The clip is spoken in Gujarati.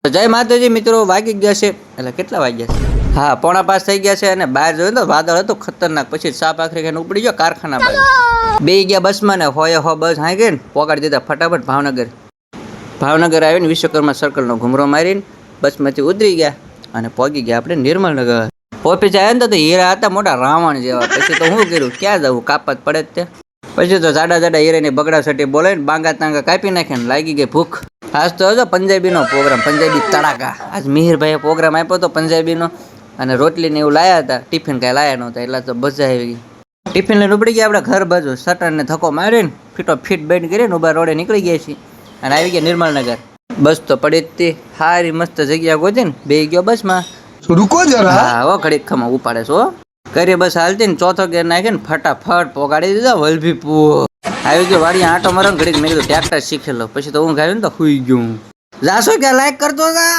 તો જય માતાજી મિત્રો, વાગી ગયા છે એટલે કેટલા વાગ્યા છે? હા, 4:45 થઈ ગયા છે. અને બહાર જોયું તો વાદળ હતું ખતરનાક. પછી સાપ આખરી ખાઈને ઉપડી ગયો કારખાના બાજુ. બે ગયા બસમાં ને હો બસ હાઈ ગઈ ને પોગાડી દીધા ફટાફટ ભાવનગર આવીને વિશ્વકર્મા સર્કલનો ઘૂમરો મારીને બસમાંથી ઉતરી ગયા અને પહોંચી ગયા આપણે નિર્મલનગર. ઓફિસ આવ્યા ને તો હીરા હતા મોટા રાવણ જેવા. પછી તો શું કર્યું, ક્યાં જવું, કાપત પડે જ તે. પછી તો જાડા હીરાની બગડા સટી બોલાવીને બાંગા તાંગા કાપી નાખ્યા ને લાગી ગઈ ભૂખ. આજ તો હતો પંજાબીનો પ્રોગ્રામ, પંજાબી તડાકા. આજ મિહિરભાઈએ પ્રોગ્રામ આપ્યો હતો પંજાબીનો અને રોટલીને એવું લાયા હતા. ટિફિન કાંઈ લાયા નહોતા એટલે તો મજા આવી ગઈ. ટિફિન લઈને ઉપડી ગયા આપણે ઘર બાજુ. સટરને ધક્કો મારીને ફીટ બેન્ડ કરીને ઉભા રોડે નીકળી ગયા છીએ અને આવી ગયા નિર્મલનગર. બસ તો પડી જ હતી, સારી મસ્ત જગ્યા ગોતી ને બે ગયો બસમાં. રૂકો જરા. હા હો, ઘડીક ખમા ઉપાડે છો. કરી બસ હાલતી ને ચોથો ગેર નાખીને ફટાફટ પોગાડી દીધા વલભીપુર. આવી ગયો વાડી આંટો મારો ઘડીક. મેં કીધું ટ્રેક્ટર શીખેલો. પછી તો હું ગાયું ને તો સુઈ ગયું. જાશો ક્યાં લાઈક કરતો હતા.